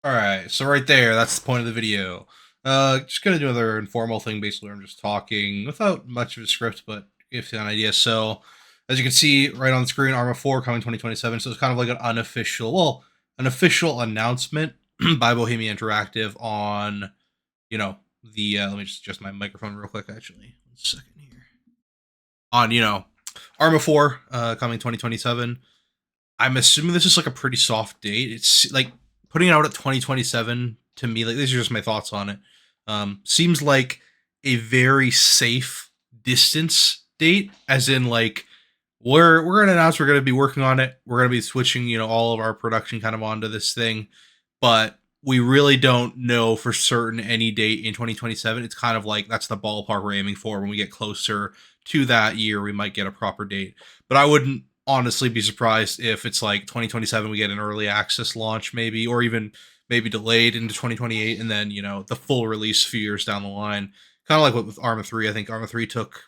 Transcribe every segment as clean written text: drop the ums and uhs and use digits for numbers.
Alright, so right there, that's the point of the video. Just gonna do another informal thing, basically, where I'm just talking without much of a script, but give you an idea. So, as you can see right on the screen, Arma 4 coming 2027, so it's kind of like an unofficial, well, an official announcement by Bohemia Interactive on, let me just adjust my microphone real quick, actually. 1 second here. On, Arma 4 coming 2027. I'm assuming this is like a pretty soft date. It's like putting it out at 2027 to me. Like these are just my thoughts on it. Seems like a very safe distance date, as in like we're gonna announce we're gonna be working on it. We're gonna be switching, all of our production kind of onto this thing, but we really don't know for certain any date in 2027. It's kind of like that's the ballpark we're aiming for. When we get closer to that year, we might get a proper date. But I wouldn't honestly be surprised if it's like 2027 we get an early access launch, maybe, or even maybe delayed into 2028, and then the full release a few years down the line. Kind of like what with Arma 3. I think Arma 3 took,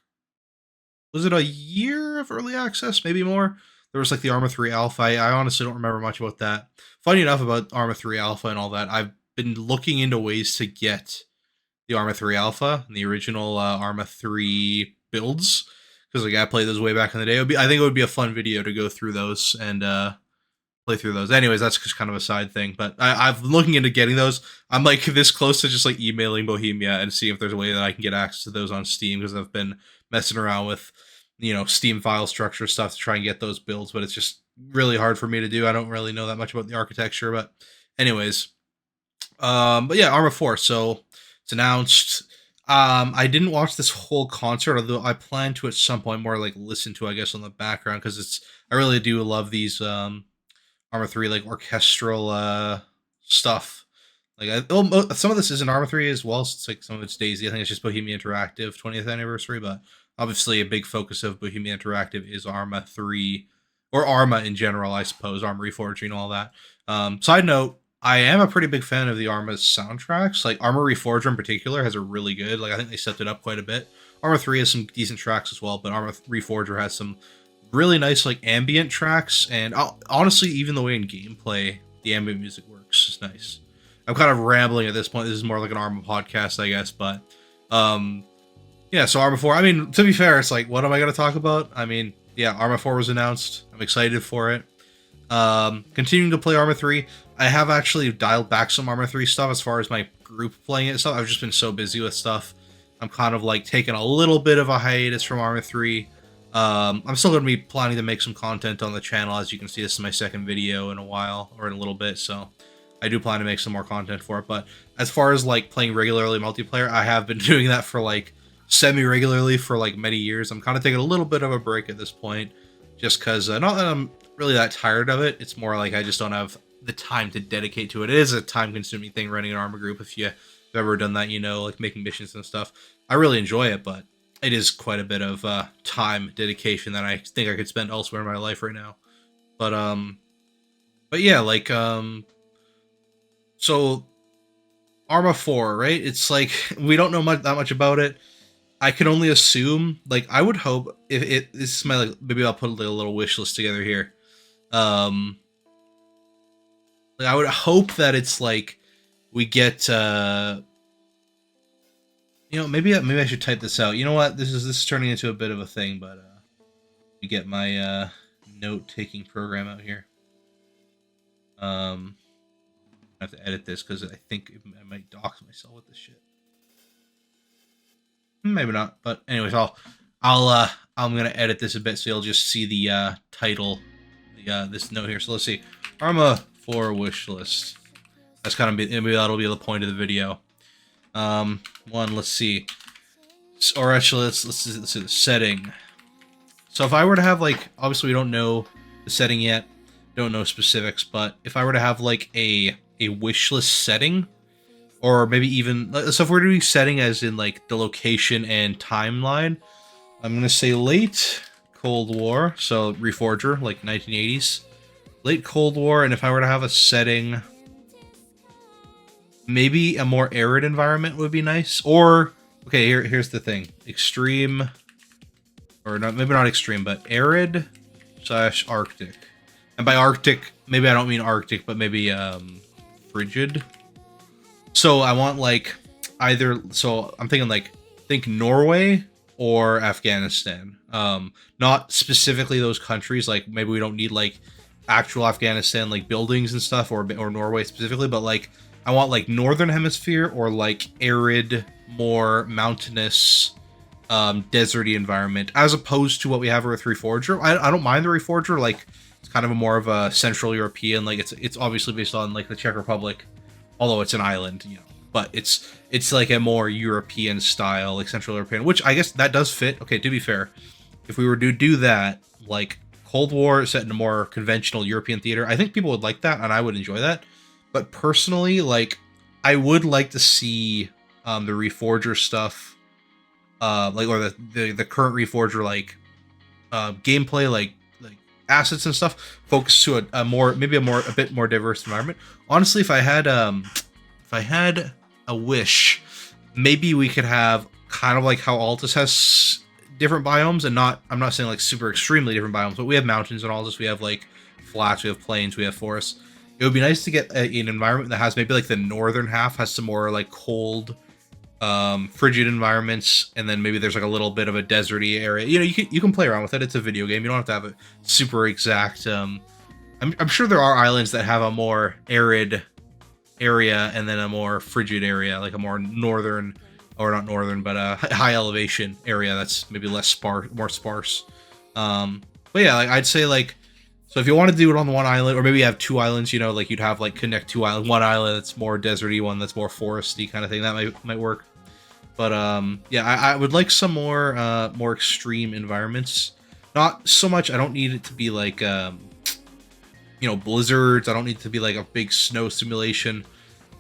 was it a year of early access, maybe more. There was like the Arma 3 Alpha. I honestly don't remember much about that. Funny enough about Arma 3 Alpha and all that, I've been looking into ways to get the Arma 3 Alpha and the original Arma 3 builds, because like I played those way back in the day. I think it would be a fun video to go through those and play through those. Anyways, that's just kind of a side thing, but I've been looking into getting those. I'm like this close to just like emailing Bohemia and seeing if there's a way that I can get access to those on Steam, because I've been messing around with Steam file structure stuff to try and get those builds, but it's just really hard for me to do. I don't really know that much about the architecture, but anyways, but yeah, Arma 4. So it's announced. I didn't watch this whole concert, although I plan to at some point more like listen to, I guess, on the background, because I really do love these Arma 3 like orchestral stuff. Like some of this is in Arma 3 as well. So it's like some of it's Daisy. I think it's just Bohemia Interactive 20th anniversary, but obviously a big focus of Bohemia Interactive is Arma 3, or Arma in general, I suppose. Arma Reforging and all that. Side note, I am a pretty big fan of the Arma's soundtracks. Like Arma Reforger in particular has a really good. Like I think they stepped it up quite a bit. Arma 3 has some decent tracks as well, but Arma Reforger has some really nice like ambient tracks, and honestly, even the way in gameplay the ambient music works is nice. I'm kind of rambling at this point. This is more like an Arma podcast, I guess, but yeah. So Arma 4. I mean, to be fair, it's like, what am I going to talk about? I mean, yeah, Arma 4 was announced. I'm excited for it. Continuing to play Arma 3. I have actually dialed back some Arma 3 stuff as far as my group playing it stuff. I've just been so busy with stuff. I'm kind of like taking a little bit of a hiatus from Arma 3. I'm still going to be planning to make some content on the channel. As you can see, this is my second video in a while, or in a little bit, so I do plan to make some more content for it. But as far as like playing regularly multiplayer, I have been doing that for like semi-regularly for like many years. I'm kind of taking a little bit of a break at this point, just because not that I'm really that tired of it. It's more like I just don't have the time to dedicate to it. It is a time-consuming thing running an Arma group. If you've ever done that, like making missions and stuff. I really enjoy it, but it is quite a bit of time dedication that I think I could spend elsewhere in my life right now. But yeah, like so Arma 4, right? It's like we don't know that much about it. I can only assume, like I would hope if this is my like, maybe I'll put like a little wish list together here. Like I would hope that it's like we get maybe I should type this out. You know what? This is turning into a bit of a thing, but let me get my note-taking program out here. I have to edit this because I think I might dox myself with this shit. Maybe not, but anyways, I'm gonna edit this a bit so you'll just see the title, this note here. So let's see, Arma 4 wish list. That's kind of maybe that'll be the point of the video. Let's see. Or actually, let's see the setting. So if I were to have like, obviously we don't know the setting yet, don't know specifics, but if I were to have like a wish list setting, or maybe even, so if we're doing setting as in like the location and timeline, I'm gonna say late Cold War, so Reforger, like 1980s, late Cold War, and if I were to have a setting, maybe a more arid environment would be nice. Or okay, here's the thing: extreme, or not, maybe not extreme, but arid / Arctic. And by Arctic, maybe I don't mean Arctic, but maybe frigid. So I want like either, so I'm thinking like, think Norway or Afghanistan. Not specifically those countries, like maybe we don't need like actual Afghanistan like buildings and stuff, or Norway specifically, but like I want like northern hemisphere or like arid, more mountainous, deserty environment, as opposed to what we have with Reforger. I don't mind the Reforger, like it's kind of a more of a Central European, like it's obviously based on like the Czech Republic, although it's an island, you know, but it's like a more European style, like Central European, which I guess that does fit. Okay, to be fair, if we were to do that, like Cold War set in a more conventional European theater, I think people would like that, and I would enjoy that. But personally, like, I would like to see the Reforger stuff, like, or the current Reforger, like, gameplay, like assets and stuff, focused to a more, maybe a bit more diverse environment. Honestly, if I had a wish, maybe we could have kind of like how Altus has different biomes, and I'm not saying like super extremely different biomes, but we have mountains in Altus, we have like flats, we have plains, we have forests. It would be nice to get an environment that has maybe like the northern half has some more like cold, frigid environments, and then maybe there's like a little bit of a deserty area. You know, you can play around with it. It's a video game. You don't have to have a super exact. I'm sure there are islands that have a more arid area and then a more frigid area, like a more northern, or not northern, but a high elevation area that's maybe less more sparse. But yeah, like I'd say like, so if you want to do it on one island, or maybe you have two islands, you know, like you'd have like connect two islands, one island that's more deserty, one that's more foresty kind of thing. That might work. But yeah, I would like some more extreme environments. Not so much. I don't need it to be like you know, blizzards. I don't need it to be like a big snow simulation.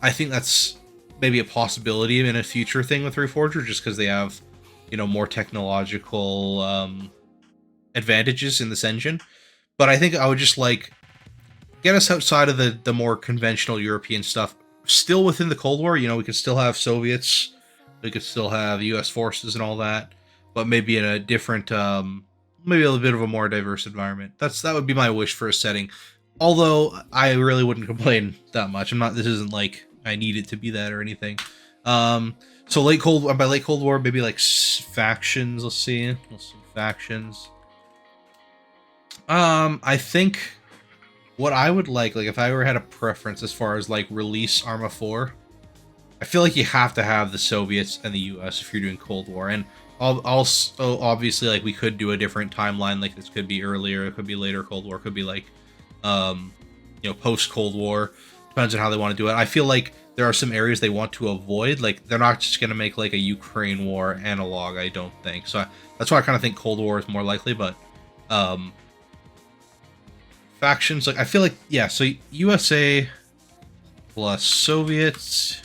I think that's maybe a possibility in a future thing with Reforger, just because they have, you know, more technological advantages in this engine. But I think I would just like get us outside of the more conventional European stuff, still within the Cold War. You know, we could still have Soviets, we could still have U.S. forces and all that, but maybe in a different, maybe a little bit of a more diverse environment. That would be my wish for a setting. Although I really wouldn't complain that much. This isn't like I need it to be that or anything. So by late Cold War, maybe like factions. Let's see factions. I think what I would like if I ever had a preference as far as like release Arma 4, I feel like you have to have the Soviets and the US if you're doing Cold War. And also, obviously, like we could do a different timeline, like this could be earlier, it could be later Cold War, it could be like, you know, post Cold War, depends on how they want to do it. I feel like there are some areas they want to avoid, like they're not just going to make like a Ukraine war analog, I don't think. So that's why I kind of think Cold War is more likely, but, factions, like I feel like, yeah, so USA plus Soviets.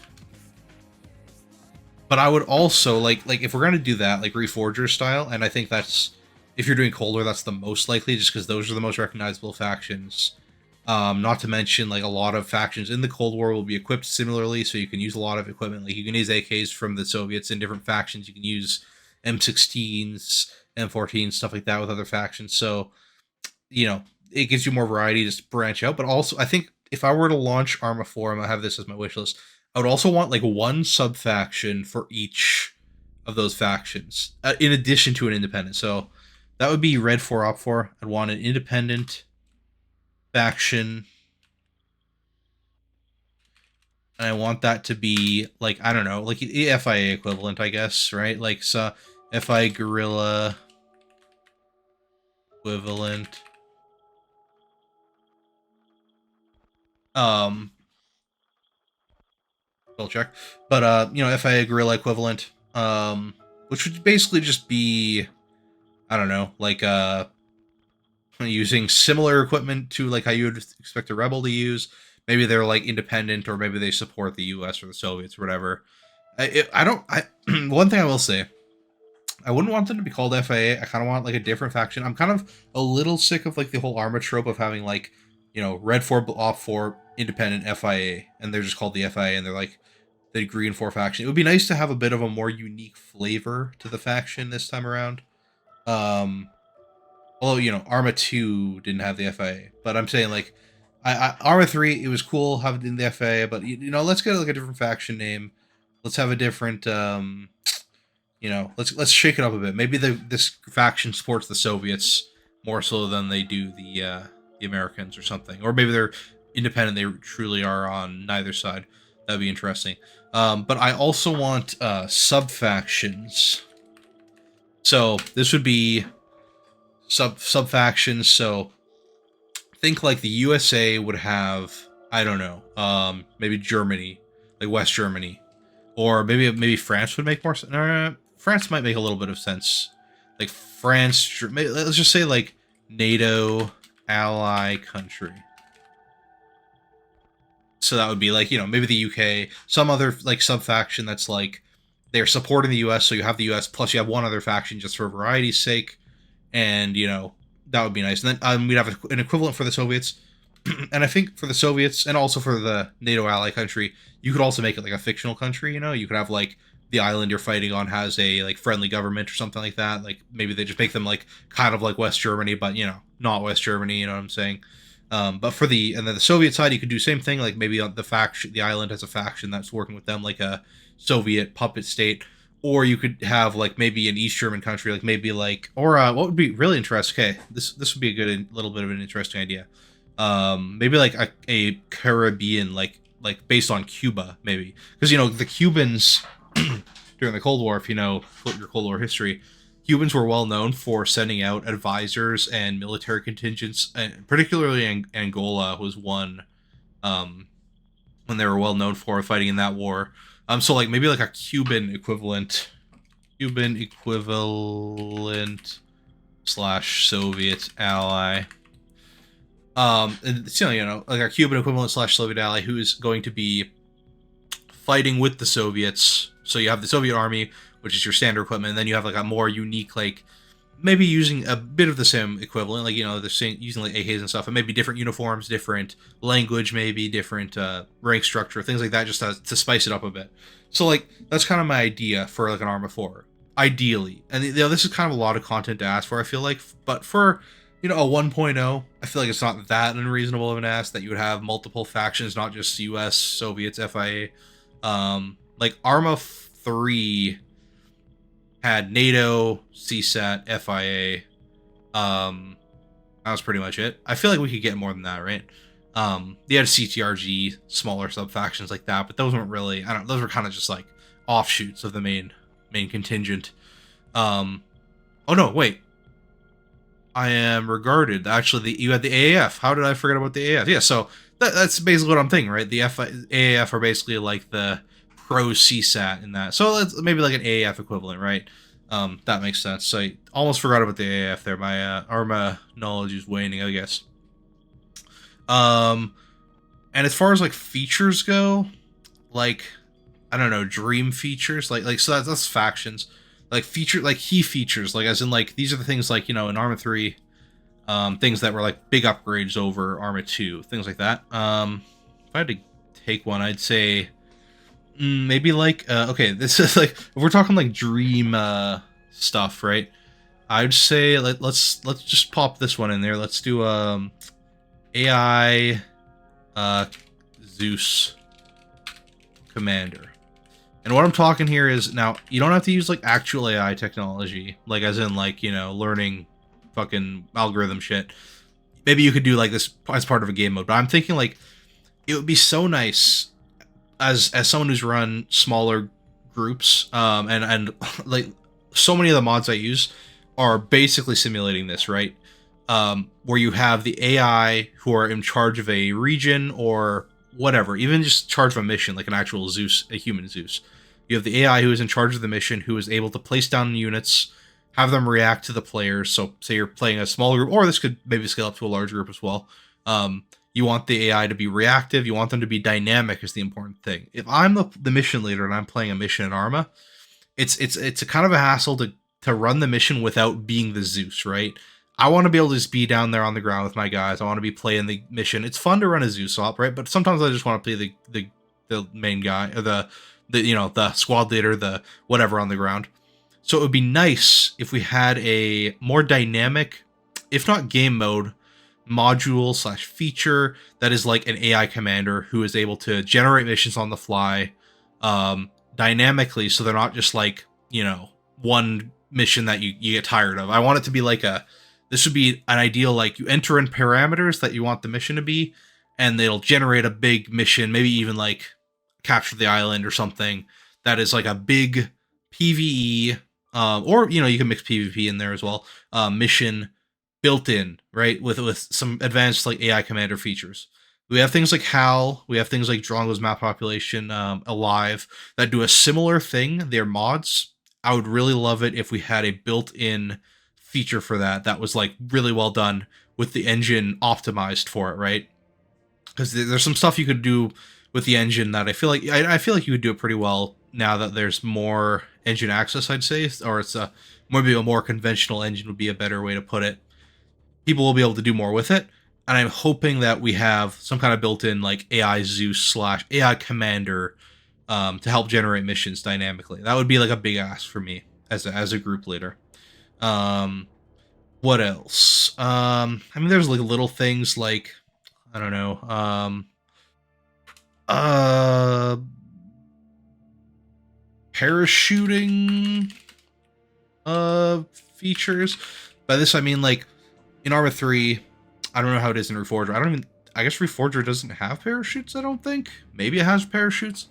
But I would also like if we're gonna do that, like Reforger style, and I think that's, if you're doing Cold War, that's the most likely, just because those are the most recognizable factions. Not to mention, like a lot of factions in the Cold War will be equipped similarly, so you can use a lot of equipment. Like you can use AKs from the Soviets in different factions. You can use M16s, M14s, stuff like that with other factions. So, you know, it gives you more variety, just branch out. But also, I think if I were to launch Arma 4, I'm gonna have this as my wish list, I would also want like one sub faction for each of those factions, in addition to an independent. So that would be Red 4 Op 4. I'd want an independent faction, and I want that to be like, I don't know, like the FIA equivalent, I guess, right? Like, so FIA Guerrilla equivalent. Double check, but you know, FIA Guerrilla equivalent, which would basically just be, I don't know, like using similar equipment to like how you would expect a rebel to use. Maybe they're like independent, or maybe they support the U.S. or the Soviets or whatever. One thing I will say, I wouldn't want them to be called FIA. I kind of want like a different faction. I'm kind of a little sick of like the whole Arma trope of having like, you know, Red 4 Op 4 independent FIA, and they're just called the FIA, and they're like the Green 4 faction. It would be nice to have a bit of a more unique flavor to the faction this time around. Although, you know, Arma 2 didn't have the FIA, but I'm saying like, Arma 3, it was cool having it in the FA, but let's get like a different faction name. Let's have a different let's shake it up a bit. Maybe this faction supports the Soviets more so than they do the Americans or something, or maybe they're independent. They truly are on neither side. That'd be interesting. But I also want sub factions. So this would be sub factions. So think like the USA would have, I don't know, maybe Germany, like West Germany, or maybe France would make more sense. France might make a little bit of sense. Like France, let's just say like NATO ally country. So that would be like, maybe the UK, some other like sub faction that's like they're supporting the US, so you have the US plus you have one other faction just for variety's sake, and that would be nice. And then we'd have an equivalent for the Soviets. And I think for the Soviets and also for the NATO ally country, you could also make it like a fictional country. You could have like the island you're fighting on has a like friendly government or something like that. Like maybe they just make them like kind of like West Germany, but not West Germany. You know what I'm saying? But for and then the Soviet side, you could do same thing. Like maybe on the island has a faction that's working with them, like a Soviet puppet state. Or you could have like maybe an East German country, like maybe like, or what would be really interesting? Okay, this would be a good little bit of an interesting idea. Maybe like a Caribbean, like based on Cuba, maybe, because the Cubans during the Cold War, if you know your Cold War history, Cubans were well known for sending out advisors and military contingents, and particularly Angola was one when they were well known for fighting in that war. So like maybe like a Cuban equivalent slash Soviet ally. And like a Cuban equivalent slash Soviet ally who is going to be fighting with the Soviets. So you have the Soviet army, which is your standard equipment, and then you have like a more unique, like maybe using a bit of the same equivalent, like they're using like AKs and stuff, and maybe different uniforms, different language, maybe different rank structure, things like that, just to spice it up a bit. So like that's kind of my idea for like an Arma 4, ideally. And this is kind of a lot of content to ask for, I feel like, but for a 1.0, I feel like it's not that unreasonable of an ask that you would have multiple factions, not just US, Soviets, FIA. Like Arma 3 had NATO, CSAT, FIA. That was pretty much it. I feel like we could get more than that, right? They had CTRG, smaller sub factions like that, but those weren't really. Those were kind of just like offshoots of the main contingent. Oh no, wait. I am regarded. Actually, you had the AAF. How did I forget about the AAF? Yeah, so that's basically what I'm thinking, right? The AAF are basically like the pro CSAT in that. So let's maybe like an AAF equivalent, right? That makes sense. So I almost forgot about the AAF there. My Arma knowledge is waning, I guess. And as far as like features go, like I don't know, dream features, like so that's factions. Like key features, like as in like these are the things like in Arma 3, things that were like big upgrades over Arma 2, things like that. If I had to take one, I'd say maybe like okay, this is like if we're talking like dream stuff, right? I'd say let's just pop this one in there. Let's do AI Zeus commander. And what I'm talking here is, now, you don't have to use, like, actual AI technology, like, as in, like, learning fucking algorithm shit. Maybe you could do, like, this as part of a game mode, but I'm thinking, like, it would be so nice as someone who's run smaller groups, and like, so many of the mods I use are basically simulating this, right? Where you have the AI who are in charge of a region or whatever, even just charge of a mission, like an actual Zeus, a human Zeus. You have the AI who is in charge of the mission, who is able to place down units, have them react to the players. So say you're playing a small group, or this could maybe scale up to a large group as well. You want the AI to be reactive. You want them to be dynamic is the important thing. If I'm the mission leader and I'm playing a mission in Arma, it's a kind of a hassle to run the mission without being the Zeus, right? I want to be able to just be down there on the ground with my guys. I want to be playing the mission. It's fun to run a Zeus op, right? But sometimes I just want to play the main guy, or the squad leader, the whatever on the ground. So it would be nice if we had a more dynamic, if not game mode, module slash feature that is like an AI commander who is able to generate missions on the fly, dynamically, so they're not just like, one mission that you get tired of. I want it to be like this would be an ideal, like, you enter in parameters that you want the mission to be, and it'll generate a big mission, maybe even like capture the island or something, that is like a big PvE, or you can mix PvP in there as well, mission built in, right, with some advanced like AI commander features. We have things like HAL, we have things like Drongo's map population, Alive, that do a similar thing. They're mods. I would really love it if we had a built-in feature for that was like really well done with the engine optimized for it, right? Because there's some stuff you could do with the engine that I feel like you could do it pretty well now that there's more engine access, I'd say, or it's maybe a more conventional engine would be a better way to put it. People will be able to do more with it, and I'm hoping that we have some kind of built-in like AI Zeus slash AI commander, to help generate missions dynamically. That would be like a big ask for me as a group leader. Um, what else? I mean, there's like little things like, I don't know. Uh, Parachuting features. By this I mean like in Arma 3, I don't know how it is in Reforger. I guess Reforger doesn't have parachutes, I don't think. Maybe it has parachutes.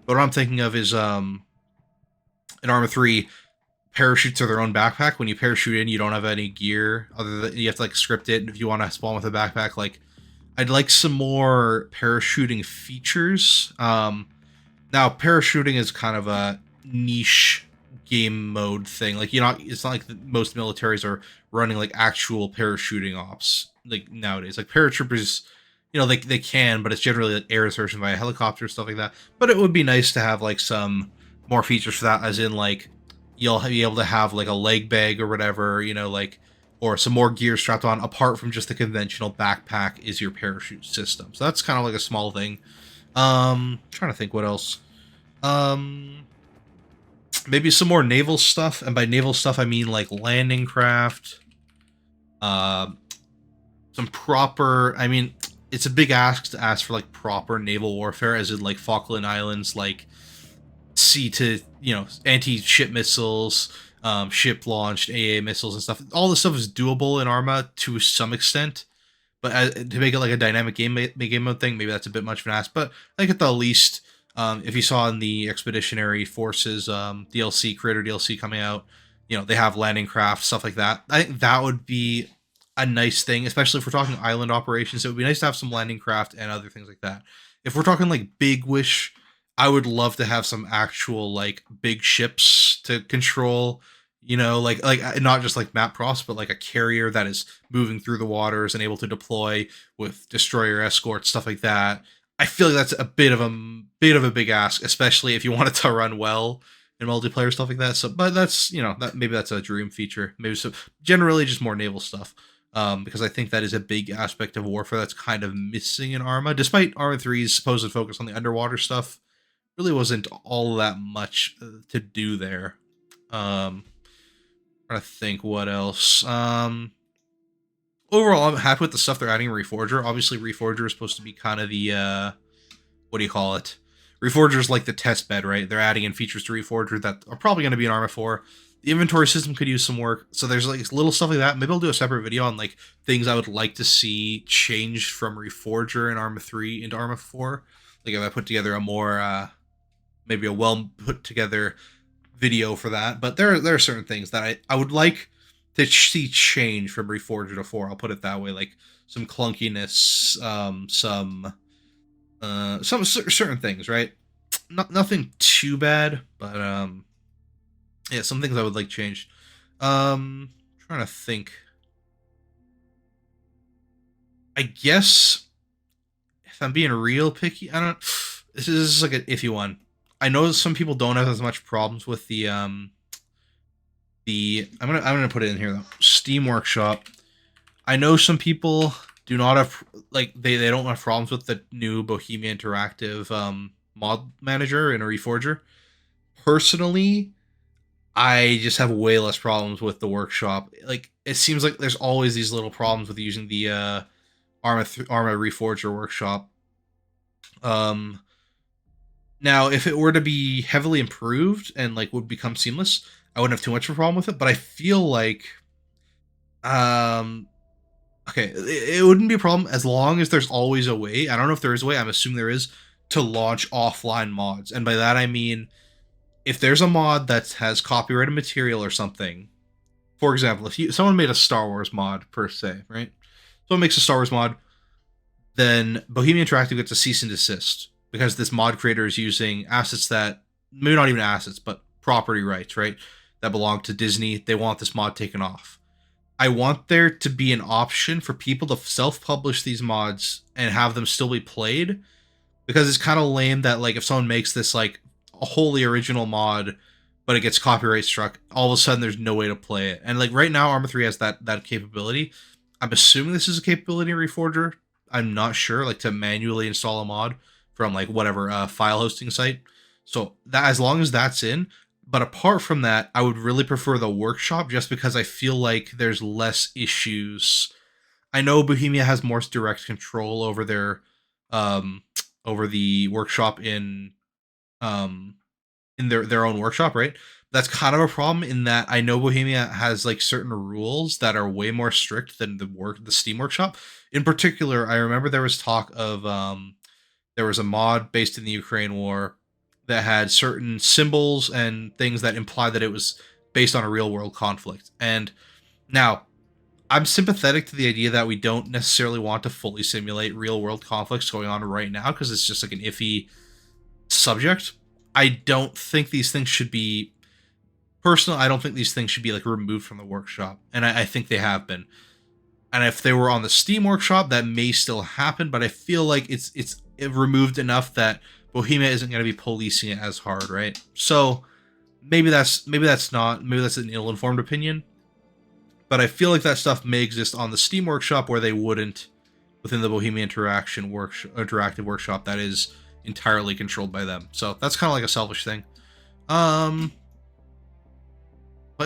But what I'm thinking of is in Arma 3, parachutes are their own backpack. When you parachute in, you don't have any gear other than you have to like script it if you want to spawn with a backpack. Like, I'd like some more parachuting features. Now parachuting is kind of a niche game mode thing. Like, it's not like most militaries are running like actual parachuting ops like nowadays. Like paratroopers, they can, but it's generally like air insertion via helicopter, stuff like that. But it would be nice to have like some more features for that, as in like you'll be able to have like a leg bag or whatever, like, or some more gear strapped on apart from just the conventional backpack is your parachute system. So that's kind of like a small thing. Trying to think what else. Maybe some more naval stuff, and by naval stuff I mean like landing craft. Some proper, I mean, it's a big ask to ask for like proper naval warfare, as in like Falkland Islands, like sea to, anti-ship missiles, ship launched AA missiles and stuff. All this stuff is doable in Arma to some extent, but to make it like a dynamic game mode thing, maybe that's a bit much of an ask. But I think at the least, if you saw in the Expeditionary Forces DLC, Creator DLC coming out, they have landing craft, stuff like that. I think that would be a nice thing, especially if we're talking island operations. It would be nice to have some landing craft and other things like that. If we're talking like Big Wish, I would love to have some actual like big ships to control, like not just like map props, but like a carrier that is moving through the waters and able to deploy with destroyer escorts, stuff like that. I feel like that's a bit of a big ask, especially if you want it to run well in multiplayer, stuff like that. So, but that's, that maybe that's a dream feature. Maybe so. Generally, just more naval stuff. Because I think that is a big aspect of warfare that's kind of missing in Arma. Despite Arma 3's supposed focus on the underwater stuff, really wasn't all that much to do there. Trying to think what else. Overall, I'm happy with the stuff they're adding in Reforger. Obviously, Reforger is supposed to be kind of the, what do you call it? Reforger is like the test bed, right? They're adding in features to Reforger that are probably going to be in Arma 4. The inventory system could use some work. So there's like little stuff like that. Maybe I'll do a separate video on like things I would like to see changed from Reforger in Arma 3 into Arma 4. Like if I put together a more, maybe a well put together video for that. But there are certain things that I would like to see change from Reforger to 4. I'll put it that way. Like some clunkiness, some certain things, right? Nothing too bad, but yeah, some things I would like changed. Trying to think. I guess if I'm being real picky, I don't. This is like an iffy one. I know some people don't have as much problems with the I'm gonna put it in here though. Steam Workshop. I know some people do not have, like, they don't have problems with the new Bohemia Interactive mod manager in a Reforger. Personally, I just have way less problems with the Workshop. Like, it seems like there's always these little problems with using the Arma Reforger Workshop. Now, if it were to be heavily improved and like would become seamless, I wouldn't have too much of a problem with it. But I feel like, okay, it wouldn't be a problem as long as there's always a way. I don't know if there is a way. I'm assuming there is, to launch offline mods, and by that I mean if there's a mod that has copyrighted material or something. For example, if someone made a Star Wars mod per se, right? Someone makes a Star Wars mod, then Bohemia Interactive gets a cease and desist because this mod creator is using assets that, maybe not even assets, but property rights, right? That belong to Disney. They want this mod taken off. I want there to be an option for people to self-publish these mods and have them still be played, because it's kind of lame that like if someone makes this like a wholly original mod, but it gets copyright struck, all of a sudden there's no way to play it. And like right now, Arma 3 has that capability. I'm assuming this is a capability in Reforger. I'm not sure, like to manually install a mod from like whatever file hosting site. So that, as long as that's in. But apart from that, I would really prefer the workshop just because I feel like there's less issues. I know Bohemia has more direct control over their over the workshop in their own workshop, right? That's kind of a problem in that I know Bohemia has like certain rules that are way more strict than the Steam workshop. In particular, I remember there was talk of there was a mod based in the Ukraine war that had certain symbols and things that implied that it was based on a real world conflict. And now, I'm sympathetic to the idea that we don't necessarily want to fully simulate real world conflicts going on right now because it's just like an iffy subject. I don't think these things should be, personally, I don't think these things should be like removed from the workshop, and I think they have been. And if they were on the Steam workshop, that may still happen, but I feel like it's removed enough that Bohemia isn't going to be policing it as hard, right? So maybe that's an ill-informed opinion, but I feel like that stuff may exist on the Steam workshop where they wouldn't within the Bohemia Interactive workshop that is entirely controlled by them. So that's kind of like a selfish thing. But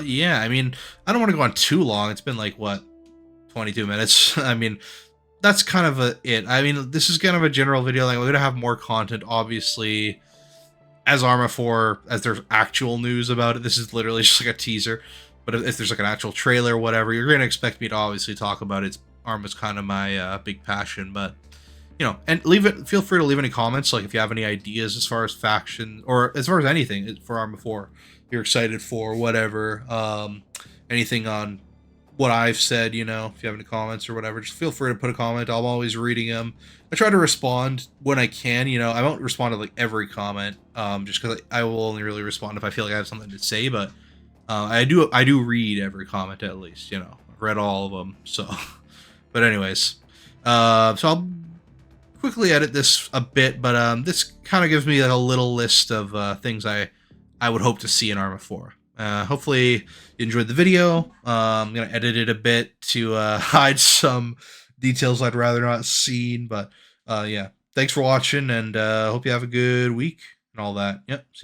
yeah, I mean, I don't want to go on too long. It's been like, what, 22 minutes? I mean, that's kind of it. I mean, this is kind of a general video. Like, we're going to have more content, obviously, as Arma 4, as there's actual news about it. This is literally just like a teaser. But if there's like an actual trailer or whatever, you're going to expect me to obviously talk about it. Arma's kind of my big passion, but you know, and feel free to leave any comments, like if you have any ideas as far as faction or as far as anything for Arma 4 you're excited for, whatever, anything on what I've said, you know, if you have any comments or whatever, just feel free to put a comment. I'm always reading them. I try to respond when I can, you know. I won't respond to like every comment, just because I will only really respond if I feel like I have something to say, but I do read every comment at least, you know. I've read all of them, so. But anyways, so I'll quickly edit this a bit, but this kind of gives me like a little list of things I would hope to see in Arma 4. Hopefully you enjoyed the video. I'm going to edit it a bit to hide some details I'd rather not seen, but yeah. Thanks for watching, and hope you have a good week and all that. Yep, see ya.